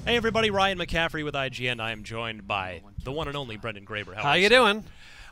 Hey everybody, Ryan McCaffrey with IGN. I am joined by the one and only Brendan Graber. How you doing?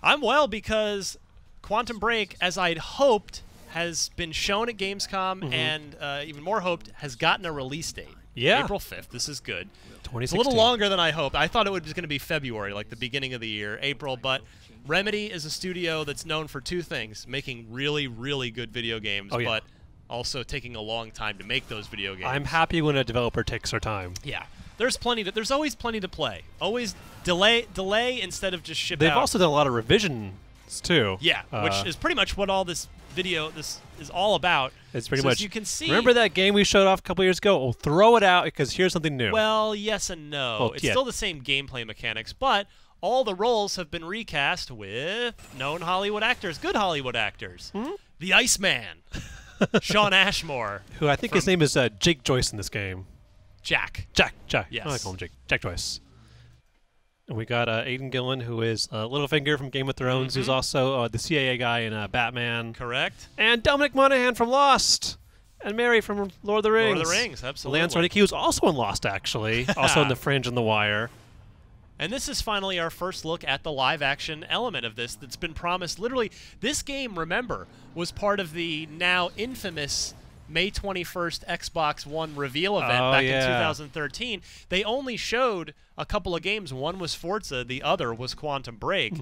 I'm well because Quantum Break, as I'd hoped, has been shown at Gamescom and even more hoped, has gotten a release date. Yeah. April 5th. This is good. 2016. It's a little longer than I hoped. I thought it was going to be February, like the beginning of the year, April, but Remedy is a studio that's known for two things, making really, really good video games, but also taking a long time to make those video games. I'm happy when a developer takes their time. Yeah. There's always plenty to play. Always delay instead of just ship out. They've also done a lot of revisions too. Yeah, which is pretty much what all this is all about. It's pretty so much. As you can see. Remember that game we showed off a couple years ago? We'll throw it out because here's something new. Well, yes and no. Well, it's still the same gameplay mechanics, but all the roles have been recast with known Hollywood actors, good Hollywood actors. The Iceman, Shawn Ashmore, who I think his name is Jake Joyce in this game. Jack. Yes. I call him Jake. Jack Joyce. And we got Aidan Gillen, who is Littlefinger from Game of Thrones, who's also the CIA guy in Batman. Correct. And Dominic Monaghan from Lost. And Mary from Lord of the Rings. Lord of the Rings, absolutely. Lance Reddick, he was also in Lost, actually. Also in The Fringe and The Wire. And this is finally our first look at the live-action element of this that's been promised. Literally, this game, remember, was part of the now infamous May 21st Xbox One reveal event back in 2013. They only showed a couple of games. One was Forza, the other was Quantum Break.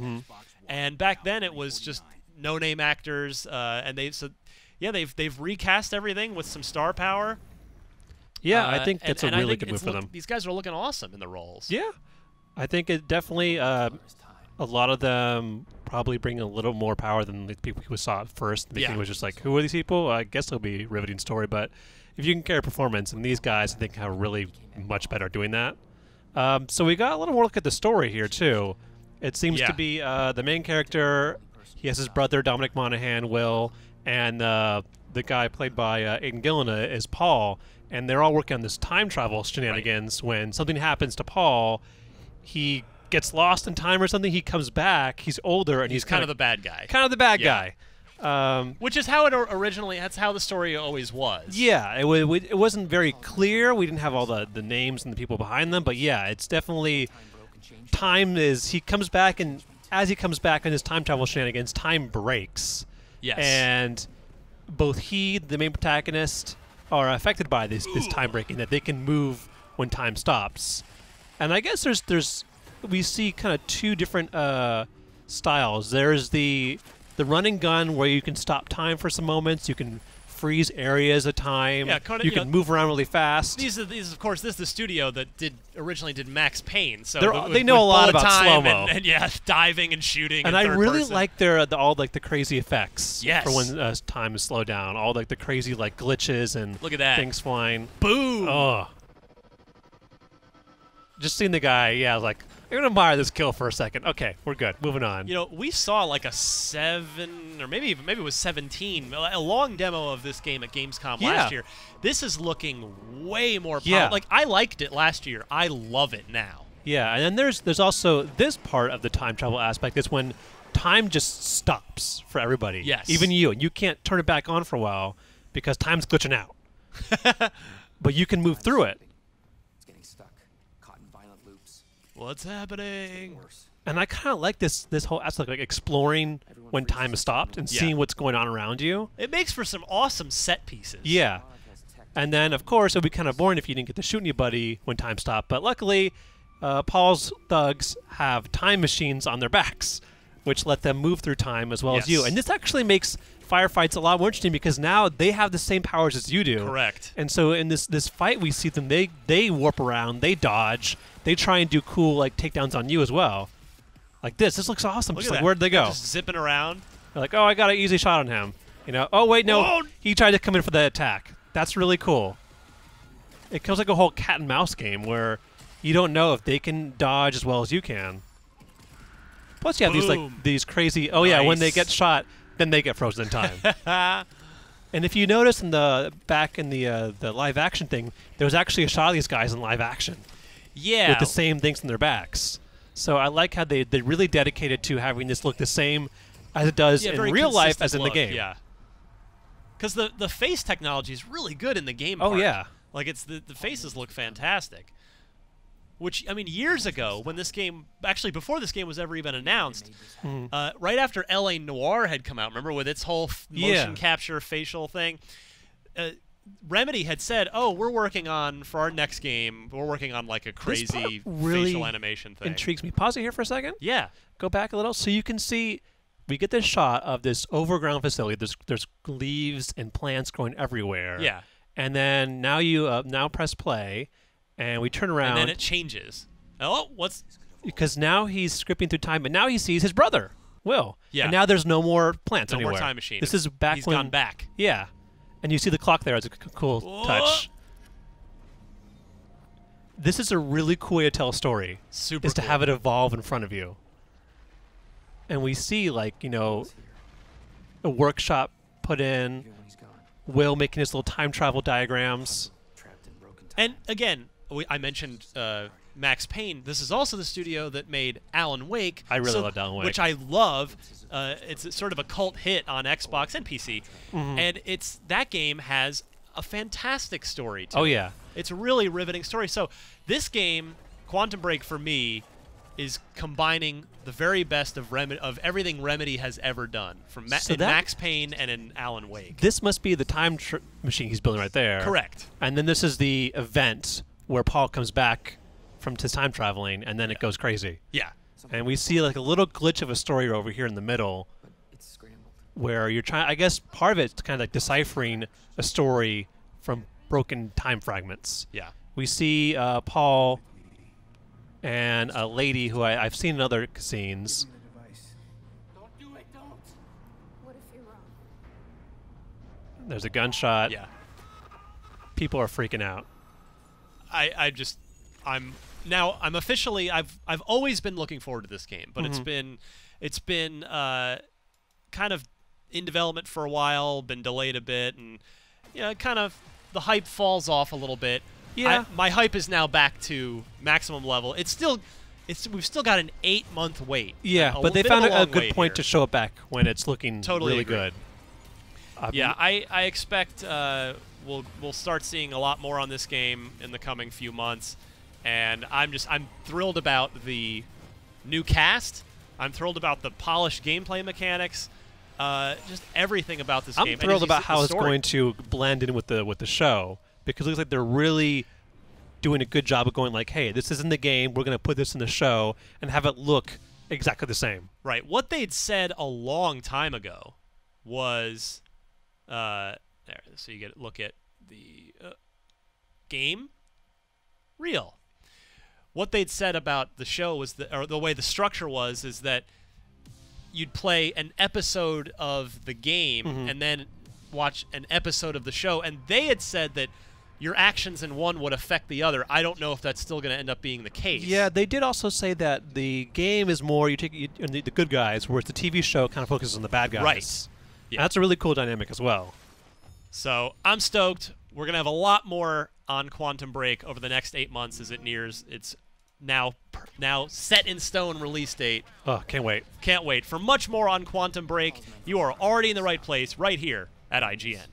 And back then it was just no-name actors, and they've recast everything with some star power. Yeah, I think that's a really good move for them. These guys are looking awesome in the roles. Yeah, I think it definitely a lot of them probably bring a little more power than the people who saw it first. The beginning was just like, who are these people? I guess it'll be a riveting story, but if you can carry performance, and these guys I think are really much better at doing that. So we got a little more look at the story here too. It seems to be the main character. He has his brother Dominic Monaghan, Will, and the guy played by Aidan Gillen is Paul, and they're all working on this time travel shenanigans. When something happens to Paul, he gets lost in time or something. He comes back. He's older, and he's kind of the bad guy. Kind of the bad guy. Which is how it originally. That's how the story always was. Yeah, it wasn't very clear. We didn't have all the names and the people behind them, but yeah, it's definitely time is. He comes back, and as he comes back in his time travel shenanigans, time breaks. Yes. And both he, the main protagonist, are affected by this time breaking. That they can move when time stops. And I guess we see kind of two different styles. There's the run and gun where you can stop time for some moments. You can freeze areas of time. Yeah, you can move around really fast. These of course, this is the studio that originally did Max Payne. So they know a lot about slow-mo. And diving and shooting. And I really like all the crazy effects. Yes. For when time is slowed down. All the crazy glitches and look at that. Things flying. Boom. Oh. Just seeing the guy, I'm going to admire this kill for a second. Okay, we're good. Moving on. You know, we saw like a 7, or maybe it was 17, a long demo of this game at Gamescom last year. This is looking way more powerful. Like, I liked it last year. I love it now. Yeah, and then there's also this part of the time travel aspect is when time just stops for everybody. Yes. Even you. And you can't turn it back on for a while because time's glitching out. But you can move through it. What's happening? And I kind of like this whole aspect, like exploring when time is stopped and seeing what's going on around you. It makes for some awesome set pieces. Yeah. And then, of course, it would be kind of boring if you didn't get to shoot anybody when time stopped. But luckily, Paul's thugs have time machines on their backs, which let them move through time as well as you. And this actually makes firefights a lot more interesting because now they have the same powers as you do. Correct. And so in this fight, we see them, they warp around, they dodge, they try and do cool takedowns on you as well. Like this. This looks awesome. Look Just at that. Where'd they go? Just zipping around. They're like, oh, I got an easy shot on him. Oh, wait, no. He tried to come in for the attack. That's really cool. It feels like a whole cat and mouse game where you don't know if they can dodge as well as you can. Plus, you have these crazy. Oh yeah, when they get shot, then they get frozen in time. And if you notice back in the live action thing, there was actually a shot of these guys in live action. Yeah. With the same things in their backs. So I like how they really dedicated to having this look the same as it does in real life as in the game. Yeah. Because the face technology is really good in the game. Oh yeah. Like the faces look fantastic. which, I mean, years ago, when this game, actually before this game was ever even announced, right after L.A. Noire had come out, remember, with its whole motion capture facial thing, Remedy had said, oh, we're working on, for our next game, we're working on like a crazy facial animation thing. Intrigues me. Pause it here for a second. Yeah. Go back a little so you can see, we get this shot of this overground facility. There's leaves and plants growing everywhere. Yeah. And then now you now press play, and we turn around. And then it changes. Oh, what's... Because now he's scripting through time, but now he sees his brother, Will. Yeah. And now there's no more plants anywhere. No more time machine. This is back He's when... gone back. Yeah. And you see the clock there as a cool touch. This is a really cool way to tell a story. Super is to cool. have it evolve in front of you. And we see, like, you know, a workshop put in, Will making his little time travel diagrams. And again, I mentioned Max Payne. This is also the studio that made Alan Wake. I really loved Alan Wake. Which I love. It's sort of a cult hit on Xbox and PC. And that game has a fantastic story to it. Oh, yeah. It's a really riveting story. So this game, Quantum Break, for me, is combining the very best of everything Remedy has ever done, from Max Payne and in Alan Wake. This must be the time machine he's building right there. Correct. And then this is the event where Paul comes back from his time traveling, and then it goes crazy. Yeah. And we see like a little glitch of a story over here in the middle, where you're trying. I guess part of it's kind of like deciphering a story from broken time fragments. Yeah. We see Paul and a lady who I've seen in other scenes. Don't do it, don't. What if you're wrong? There's a gunshot. Yeah. People are freaking out. I'm officially, I've always been looking forward to this game, but it's been kind of in development for a while, been delayed a bit, and kind of the hype falls off a little bit. Yeah. My hype is now back to maximum level. We've still got an 8-month wait. Yeah, but they found a good point to show it back when it's looking really good. Yeah, I expect we'll start seeing a lot more on this game in the coming few months, and I'm thrilled about the new cast. I'm thrilled about the polished gameplay mechanics. Just everything about this game. I'm thrilled about how it's going to blend in with the show, because it looks like they're really doing a good job of going like, hey, this isn't the game, we're going to put this in the show and have it look exactly the same. Right. What they'd said a long time ago was, there, so you get a look at the game reel. What they'd said about the show was or the way the structure was, is that you'd play an episode of the game and then watch an episode of the show, and they had said that your actions in one would affect the other. I don't know if that's still going to end up being the case. Yeah, they did also say that the game is more the good guys, whereas the TV show kind of focuses on the bad guys. Right. Yeah. That's a really cool dynamic as well. So I'm stoked. We're going to have a lot more on Quantum Break over the next 8 months as it nears its now set in stone release date. Oh, can't wait. Can't wait. For much more on Quantum Break, you are already in the right place right here at IGN.